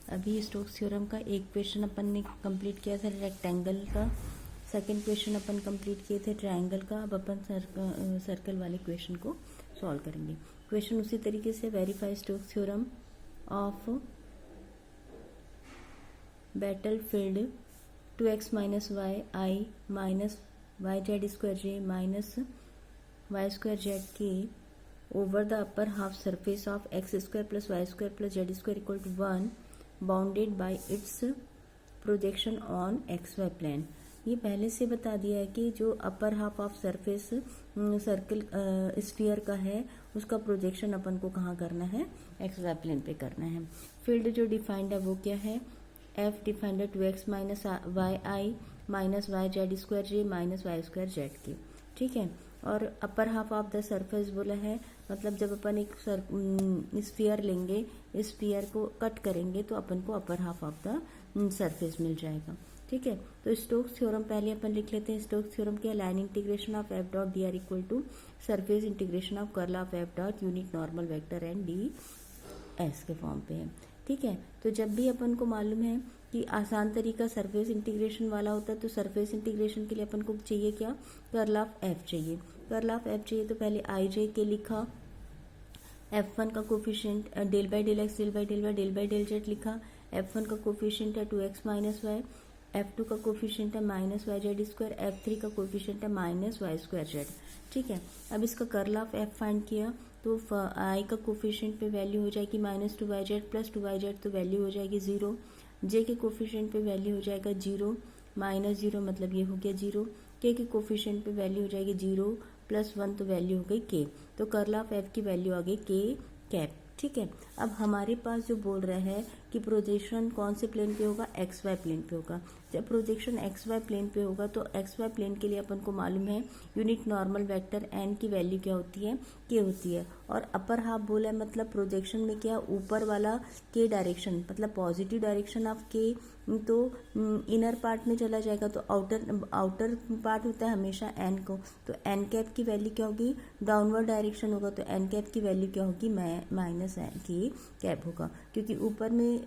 अभी Stokes theorem का एक क्वेश्चन अपन ने कंप्लीट किया था रेक्टेंगल का, सेकंड क्वेश्चन अपन कंप्लीट किए थे ट्रायंगल का। अब अपन सर्कल वाले क्वेश्चन को सॉल्व करेंगे। क्वेश्चन उसी तरीके से, verify Stokes theorem of battlefield 2x minus Y I minus Y Z square J minus Y square Z के over the upper half surface of x square plus y square plus z square equal to 1 bounded by its projection on xy plane। ये पहले से बता दिया है कि जो अपर half of surface circle sphere का है उसका प्रोजेक्शन अपन को कहाँ करना है, एक्स वाई प्लेन पे करना है। फील्ड जो डिफाइंड है वो क्या है, एफ डिफाइंड है 2x minus Y I minus Y Z square J minus Y square Z के, ठीक है। और अपर हाफ ऑफ द सरफेस बोला है, मतलब जब अपन एक स्फीयर लेंगे, इस स्फीयर को कट करेंगे तो अपन को upper half of the surface मिल जाएगा, ठीक है। तो स्टोक्स थ्योरम पहले अपन लिख लेते हैं। स्टोक्स थ्योरम क्या, line integration of F dot D R equal to surface integration of curl of F dot unit normal vector and D S के फॉर्म पे है, ठीक है। तो जब भी अपन को मालूम है कि आसान तरीका सरफेस इंटीग्रेशन वाला होता है, तो सरफेस इंटीग्रेशन के लिए अपन को चाहिए क्या, कर्ल ऑफ एफ चाहिए। कर्ल ऑफ एफ चाहिए तो पहले आई जे के लिखा, F1 का coefficient del by del x del by del Y del by del Z लिखा। F1 का कोफिशिएंट है 2x माइनस वाई, F2 का कोफिशिएंट है minus Y Z square, F3 का कोफिशिएंट है माइनस वाई स्क्वायर जेड, ठीक है। अब इसका कर्ल ऑफ एफ फाइंड किया तो आई का कोफिशिएंट पे वैल्यू हो जाएगी minus 2y Z plus 2y Z, तो वैल्यू हो जाएगी 0। जे के कोफिशिएंट पे वैल्यू हो जाएगा 0 माइनस 0, मतलब ये हो गया 0। के कोफिशिएंट पे वैल्यू हो जाएगी 0 प्लस 1, तो वैल्यू हो गई के। तो कर्ल ऑफ एफ की वैल्यू आ गई के कैप, ठीक है। अब हमारे पास जो बोल रहा है कि प्रोजेक्शन कौन से प्लेन पे होगा, एक्स वाई प्लेन पे होगा। जब प्रोजेक्शन एक्स वाई प्लेन पे होगा तो एक्स वाई प्लेन के लिए अपन को मालूम है यूनिट नॉर्मल वेक्टर एन की वैल्यू क्या होती है, के होती है। और अपर हाफ बोला है, मतलब प्रोजेक्शन में क्या, ऊपर वाला के डायरेक्शन, मतलब पॉजिटिव डायरेक्शन ऑफ के, तो इनर पार्ट में चला जाएगा, तो आउटर पार्ट होता है हमेशा एन को, तो एन कैप की वैल्यू क्या होगी, डाउनवर्ड डायरेक्शन होगा, तो एन कैप की वैल्यू क्या होगी, माइनस एन की कैप होगा। क्योंकि ऊपर में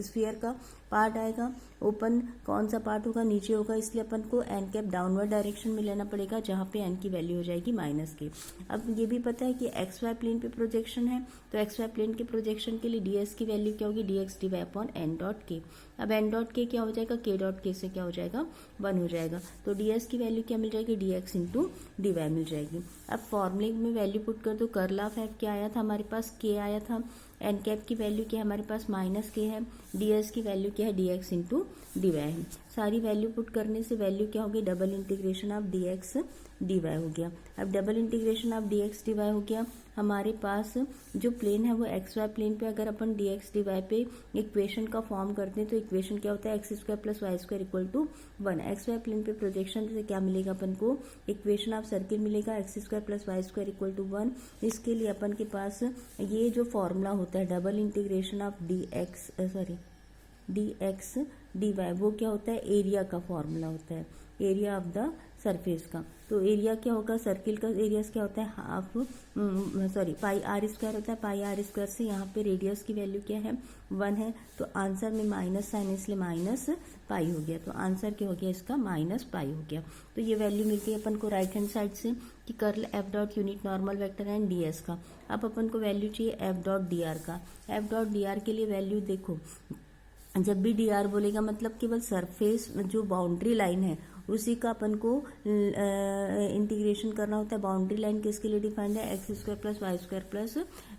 स्फीयर का पार्ट आएगा, ओपन कौन सा पार्ट होगा, नीचे होगा, इसलिए अपन को एन कैप डाउनवर्ड डायरेक्शन में लेना पड़ेगा, जहाँ पे एन की वैल्यू हो जाएगी माइनस के। अब ये भी पता है कि एक्स वाई प्लेन पे प्रोजेक्शन है, तो एक्स वाई प्लेन के प्रोजेक्शन के लिए डीएस की वैल्यू क्या होगी, DX D Y upon N dot K. अब एन डॉट के क्या हो जाएगा, के डॉट के से क्या हो जाएगा, 1 हो जाएगा। तो डीएस की वैल्यू क्या मिल जाएगी, डीएक्स इंटू डी वाई मिल जाएगी। अब फॉर्मूले में वैल्यू पुट कर दो, कर्ल ऑफ एफ क्या आया था हमारे पास, के आया था। एन कैप की वैल्यू क्या है हमारे पास, माइनस के है। डीएस की वैल्यू क्या है, डीएक्स इंटू डी वाई है। सारी वैल्यू पुट करने से वैल्यू क्या होगी, double integration of dx D Y हो गया। अब double integration of dx D Y हो गया। हमारे पास जो प्लेन है वो एक्स वाई प्लेन पे अगर अपन डीएक्स डी वाई पे इक्वेशन का फॉर्म करते हैं तो इक्वेशन क्या होता है, x square plus Y square equal to 1। X Y plane पे प्रोजेक्शन से क्या मिलेगा अपन को, इक्वेशन ऑफ सर्किल मिलेगा, x square plus Y square equal to 1। इसके लिए अपन के पास ये जो फॉर्मूला होता है double integration of dx D y, वो क्या होता है, एरिया का फॉर्मूला होता है, एरिया ऑफ द सरफेस का। तो एरिया क्या होगा, सर्किल का एरिया क्या होता है, हाफ पाई आर स्क्वायर होता है। पाई आर स्क्वायर से यहाँ पे रेडियस की वैल्यू क्या है, 1 है, तो आंसर में माइनस साइन इसलिए माइनस पाई हो गया। तो आंसर क्या हो गया इसका, माइनस पाई हो गया। तो ये वैल्यू मिल गई अपन को राइट हैंड साइड से कि curl F dot unit normal vector and DS का। अब अपन को वैल्यू चाहिए एफ डॉट डी आर का। एफ डॉट डी आर के लिए वैल्यू देखो, जब भी डी आर बोलेगा मतलब केवल सरफेस जो बाउंड्री लाइन है उसी का अपन को इंटीग्रेशन करना होता है। बाउंड्री लाइन किसके लिए डिफाइंड है, x square plus Y square plus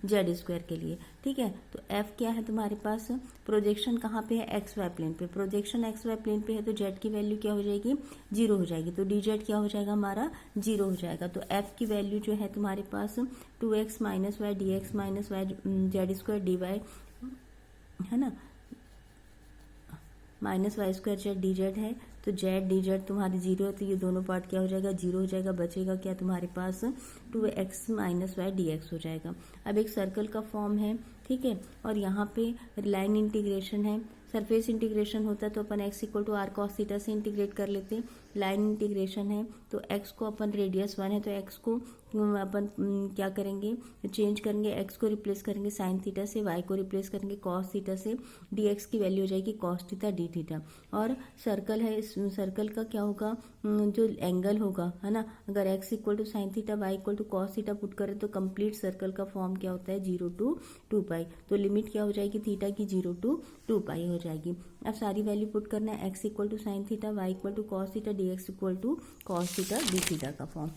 z square के लिए, ठीक है। तो एफ क्या है तुम्हारे पास, प्रोजेक्शन कहाँ पे है, एक्स वाई प्लेन पे। प्रोजेक्शन एक्स वाई प्लेन पे है तो जेड की वैल्यू क्या हो जाएगी, 0 हो जाएगी। तो डी जेड क्या हो जाएगा हमारा, 0 हो जाएगा। तो एफ की वैल्यू जो है तुम्हारे पास 2x minus y d x minus Y Z square d y है ना, minus Y square z d z है। तो जेड डी जेड तुम्हारी जीरो है, तो ये दोनों पार्ट क्या हो जाएगा, जीरो हो जाएगा। बचेगा क्या तुम्हारे पास, 2x minus y d x हो जाएगा। अब एक सर्कल का फॉर्म है, ठीक है, और यहाँ पे लाइन इंटीग्रेशन है। सरफेस इंटीग्रेशन होता है तो अपन x equal to r cos theta से इंटीग्रेट कर लेते हैं। लाइन इंटीग्रेशन है तो x को अपन रेडियस 1 है तो x को अपन क्या करेंगे, चेंज करेंगे, x को रिप्लेस करेंगे साइन थीटा से, y को रिप्लेस करेंगे कॉस थीटा से, dx की वैल्यू हो जाएगी कॉस थीटा डी थीटा। और सर्कल है, इस सर्कल का क्या होगा, जो एंगल होगा, है ना, अगर x equal to sine theta, y equal to cos theta put करें तो कंप्लीट सर्कल का फॉर्म क्या होता है, 0 to 2π। तो लिमिट क्या हो जाएगी थीटा की, 0 to 2π हो जाएगी। अब सारी वैल्यू पुट करना है, x equal to sine theta, y equal to cos theta, dx equal to cos theta D theta का फॉर्म।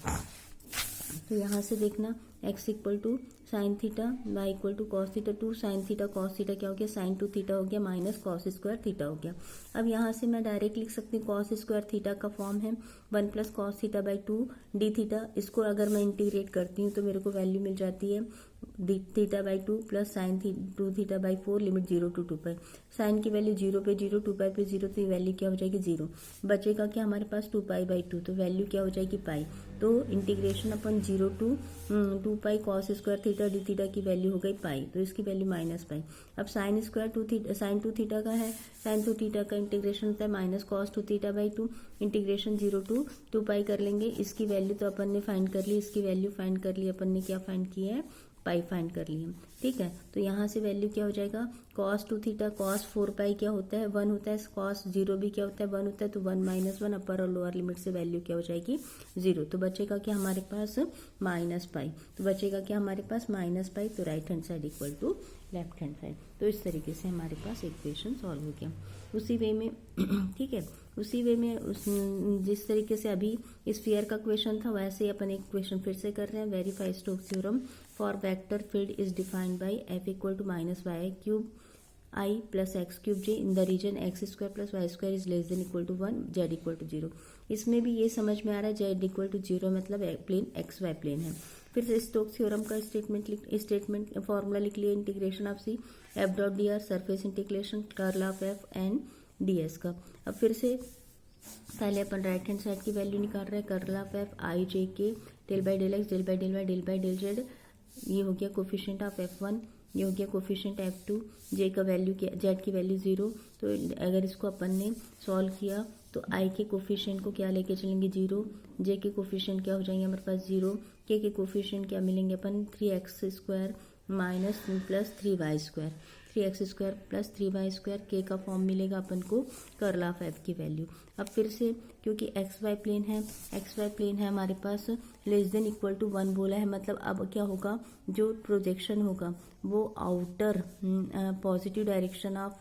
तो यहाँ से देखना x equal to sine theta, y equal to cos theta, 2 sine theta cos theta क्या हो गया, sign 2 theta हो गया, माइनस कॉस स्क्वायर थीटा हो गया। अब यहाँ से मैं डायरेक्ट लिख सकती हूँ, कॉस स्क्वायर थीटा का फॉर्म है 1 plus cos theta by 2 D theta. इसको अगर मैं इंटीग्रेट करती हूँ तो मेरे को वैल्यू मिल जाती है D theta by 2 plus sine 2 theta by 4, limit 0 to 2π। Sine की वैल्यू 0 पे 0, 2π पे 0, तो ये वैल्यू क्या हो जाएगी 0। बचेगा क्या हमारे पास 2π बाई 2, तो वैल्यू क्या हो जाएगी पाई। तो इंटीग्रेशन अपन 0 to 2π cos square theta D theta की वैल्यू हो गई पाई, तो इसकी वैल्यू माइनस पाई। अब sine square 2 theta, sine 2 theta का है, साइन 2 थीटा का इंटीग्रेशन होता है minus cos 2 theta by 2, integration 0 to 2π कर लेंगे। इसकी वैल्यू तो अपन ने फाइंड कर ली, इसकी वैल्यू फाइंड कर ली, अपन ने क्या फाइंड किया है, पाई फाइंड कर लिए, ठीक है। तो यहाँ से वैल्यू क्या हो जाएगा, कॉस 2 थीटा कॉस 4π क्या होता है, 1 होता है, कॉस 0 भी क्या होता है, 1 होता है, तो 1 माइनस 1 अपर और लोअर लिमिट से वैल्यू क्या हो जाएगी 0। तो बचेगा क्या हमारे पास माइनस पाई, तो बचेगा क्या हमारे पास माइनस पाई, तो right hand side equal to left hand side. तो इस तरीके से हमारे पास इक्वेशन सॉल्व हो गया। उसी वे में ठीक है, उसी वे में जिस तरीके से अभी स्फीयर का क्वेश्चन था वैसे ही अपन एक क्वेश्चन फिर से कर रहे हैं। Verify Stokes theorem for vector field is defined by f equal to minus y cube I plus x cube j in the region x square plus Y square is less than equal to 1, z equal to 0। इसमें भी ये समझ में आ रहा है Z equal to 0 मतलब plane x Y plane है। फिर से स्टोक्स थ्योरम का स्टेटमेंट फॉर्मूला लिख लिया, integration of c f dot D r, surface integration curl of f and D s का। अब फिर से पहले अपन राइट हैंड साइड की वैल्यू निकाल रहे हैं, कर्ल ऑफ एफ आई जे के del by del x del by del Y del by del z, ये हो गया कोफिशिएंट ऑफ F1, ये हो गया कोफिशिएंट F2, जे का वैल्यू क्या, जेड की वैल्यू 0। तो अगर इसको अपन ने सॉल्व किया तो आई के कोफिशिएंट को क्या लेके चलेंगे 0, जे के कोफिशिएंट क्या हो जाएंगे हमारे पास 0, के कोफिशिएंट क्या मिलेंगे अपन 3x square minus plus 3y square, 3x square plus 3y square, के का फॉर्म मिलेगा अपन को कर्ल ऑफ एफ की वैल्यू। अब फिर से क्योंकि एक्स वाई प्लेन है, एक्स वाई प्लेन है हमारे पास, लेस देन इक्वल टू 1 बोला है, मतलब अब क्या होगा, जो प्रोजेक्शन होगा वो outer positive direction of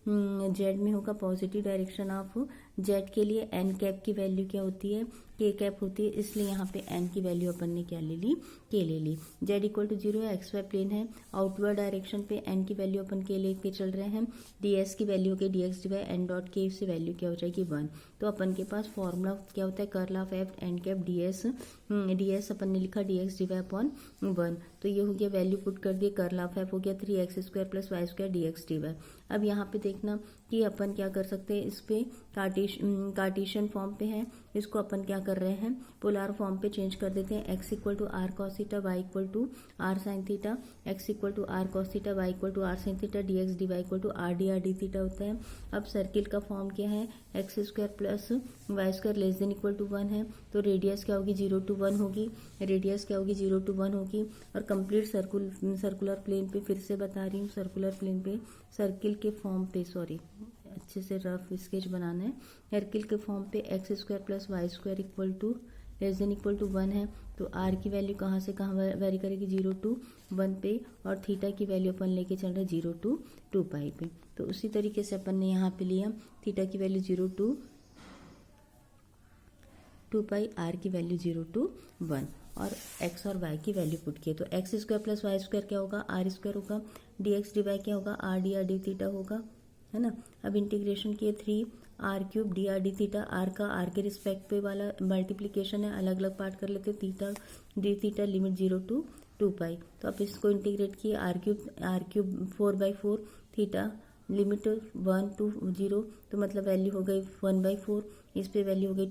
Z में होगा, पॉजिटिव डायरेक्शन ऑफ जेड के लिए एन कैप की वैल्यू क्या होती है, के कैप होती है, इसलिए यहाँ पे एन की वैल्यू अपन ने क्या ले ली, के ले ली। जेड इक्वल टू 0 है, एक्स वाई प्लेन है, आउटवर्ड डायरेक्शन पे एन की वैल्यू अपन के लेके चल रहे हैं, डी एस की वैल्यू होगी D X Dibai N dot के से वैल्यू क्या हो जाएगी 1। तो अपन के पास फॉर्मूला क्या होता है, curl of f n cap d s अपन ने लिखा डी एक्स डिवाई अपॉन 1। तो ये हो गया वैल्यू पुट कर दिए, कर्ल ऑफ एफ हो गया 3x square plus Y square D X D Y. अब यहाँ पे देखना कि अपन क्या कर सकते हैं, इस पे कार्टेशियन फॉर्म पे है, इसको अपन क्या कर रहे हैं पोलर फॉर्म पे चेंज कर देते हैं। x equal to r cos theta, y equal to r sine theta, x equal to r cos theta, y equal to r sine theta, d x d y equal to r d theta होता है। अब circle का form क्या है, x square plus Y square less than equal to 1 है, तो radius क्या होगी 0 to 1 होगी, रेडियस क्या होगी 0 to 1 होगी। और कंप्लीट सर्कुलर प्लेन पे फिर से बता रही हूँ, सर्कुलर प्लेन पे सर्किल के फॉर्म पे, सॉरी अच्छे से रफ स्केच बनाना है, सर्किल के फॉर्म पे x square plus Y square equal to less than equal to 1 है, तो आर की वैल्यू कहाँ से कहाँ वेरी करेगी 0 to 1 पे, और थीटा की वैल्यू अपन लेके चल रहे हैं 0 to 2π पे। तो उसी तरीके से अपन ने यहाँ पे लिया थीटा की वैल्यू 0 to 2π, आर की वैल्यू 0 to 1 और x और y की वैल्यू पुट किए। तो x square plus Y square क्या होगा, आर स्क्वायर होगा, डी एक्स डी वाई क्या होगा, आर डी थीटा होगा, है ना। अब इंटीग्रेशन किए 3 r cube d r d theta, r का आर के रिस्पेक्ट पे वाला मल्टीप्लीकेशन है, अलग अलग पार्ट कर लेते हैं, theta D theta limit 0 to 2π। तो अब इसको इंटीग्रेट किए r cube 4/4 theta limit 1 to 0, तो मतलब वैल्यू हो गई 1/4, इस पे वैल्यू हो गई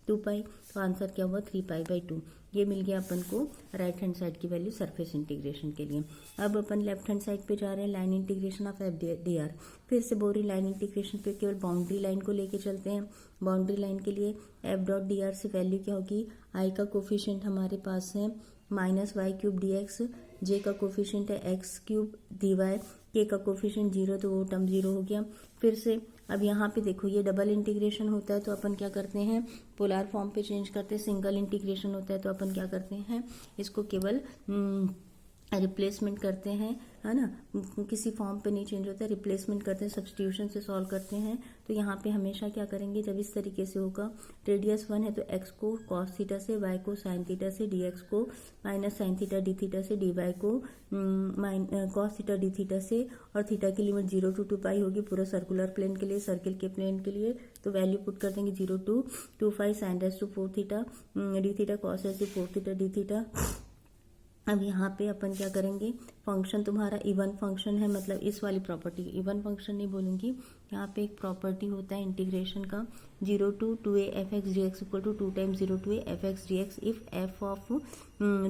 2 पाई, तो आंसर क्या हुआ 3π/2। ये मिल गया अपन को राइट हैंड साइड की वैल्यू सरफेस इंटीग्रेशन के लिए। अब अपन लेफ्ट हैंड साइड पे जा रहे हैं, line integration of F D R. फिर से बोरी लाइन इंटीग्रेशन पे केवल बाउंड्री लाइन को लेके चलते हैं। बाउंड्री लाइन के लिए एफ डॉट डी आर से वैल्यू क्या होगी, आई का कोफिशिएंट हमारे पास है -y³ dx, जे का कोफिशिएंट है x³ dy, के का कोफिशिएंट 0, तो वो टर्म 0 हो गया। फिर से अब यहाँ पे देखो ये डबल इंटीग्रेशन होता है तो अपन क्या करते हैं, पोलर फॉर्म पे चेंज करते हैं। सिंगल इंटीग्रेशन होता है तो अपन क्या करते हैं, इसको केवल रिप्लेसमेंट करते हैं, है ना, किसी फॉर्म पे नहीं चेंज होता है, रिप्लेसमेंट करते हैं, सब्स्टिट्यूशन से सॉल्व करते हैं। तो यहाँ पे हमेशा क्या करेंगे, जब इस तरीके से होगा, रेडियस 1 है तो x को cos थीटा से, y को sin थीटा से, dx को -sin थीटा d थीटा से, dy को cos थीटा d थीटा से, और थीटा की लिमिट 0 to 2 पाई होगी पूरा सर्कुलर प्लेन के लिए, सर्किल के प्लेन के लिए। तो वैल्यू पुट कर देंगे 0 to 2 pi sin raised to 4 theta d theta cos raised to 4 theta d theta. अब यहाँ पे अपन क्या करेंगे, फंक्शन तुम्हारा इवन फंक्शन है, मतलब इस वाली प्रॉपर्टी, इवन फंक्शन नहीं बोलूंगी, यहाँ पे एक प्रॉपर्टी होता है इंटीग्रेशन का, 0 to 2a f(x) dx equal to 2 times 0 to a f(x) dx if f of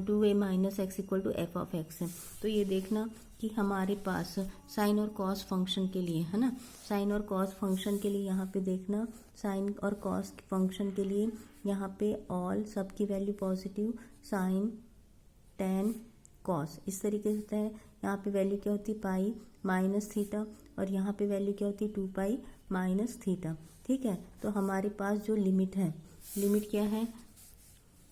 2a minus x equal to f of x है। तो ये देखना कि हमारे पास साइन और कॉस फंक्शन के लिए, है ना, साइन और कॉस फंक्शन के लिए यहाँ पे देखना, साइन और कॉस फंक्शन के लिए यहाँ पे ऑल सबकी value positive, sine tan cos इस तरीके से होता है। यहाँ पे वैल्यू क्या होती है, पाई माइनस थीटा, और यहाँ पे वैल्यू क्या होती है 2 पाई माइनस थीटा। ठीक है, तो हमारे पास जो लिमिट है, लिमिट क्या है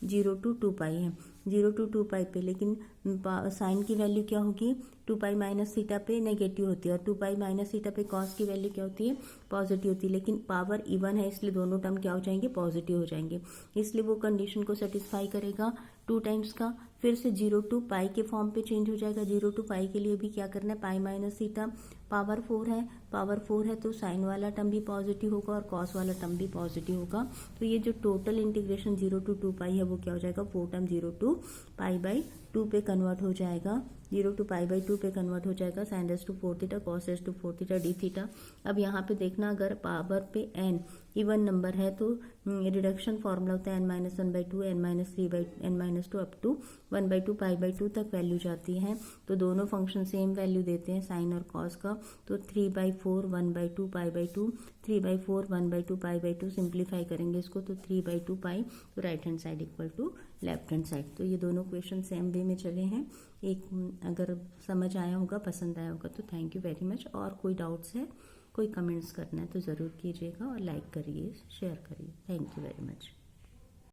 0 to 2 पाई है, 0 to 2 पाई पे, लेकिन साइन की वैल्यू क्या होगी 2 पाई माइनस थीटा पे नेगेटिव होती है, और 2 पाई माइनस थीटा पे कॉस की वैल्यू क्या होती है पॉजिटिव होती है, लेकिन पावर इवन है इसलिए दोनों टर्म क्या हो जाएंगे, पॉजिटिव हो जाएंगे, इसलिए वो कंडीशन को सेटिस्फाई करेगा 2 टाइम्स का। फिर से 0 to पाई के फॉर्म पे चेंज हो जाएगा, 0 to पाई के लिए भी क्या करना है, पाई माइनस थीटा, पावर 4 है, पावर 4 है तो साइन वाला टर्म भी पॉजिटिव होगा और कॉस वाला टर्म भी पॉजिटिव होगा। तो ये जो टोटल इंटीग्रेशन 0 to 2 पाई है वो क्या हो जाएगा, 4 टर्म 0 to π/2 पे कन्वर्ट हो जाएगा, 0 to π/2 पे कन्वर्ट हो जाएगा, sine raise to 4 theta cos raise to 4 theta D theta. अब यहाँ पे देखना, अगर पावर पे n इवन नंबर है तो रिडक्शन फॉर्मूला होता है n-1/2, n-3/n-2 अप टू 1/2 π/2 तक वैल्यू जाती है। तो दोनों फंक्शन सेम वैल्यू देते हैं साइन और कॉस का, तो 3/4 1/2 π/2, 3/4 1/2 π/2, सिंप्लीफाई करेंगे इसको तो 3/2 पाई, तो right hand side equal to left hand side. तो ये दोनों क्वेश्चन सेम वे में चले हैं। एक अगर समझ आया होगा, पसंद आया होगा तो थैंक यू वेरी मच। और कोई डाउट्स है, कोई कमेंट्स करना है तो ज़रूर कीजिएगा, और लाइक करिए, शेयर करिए। Thank you very much.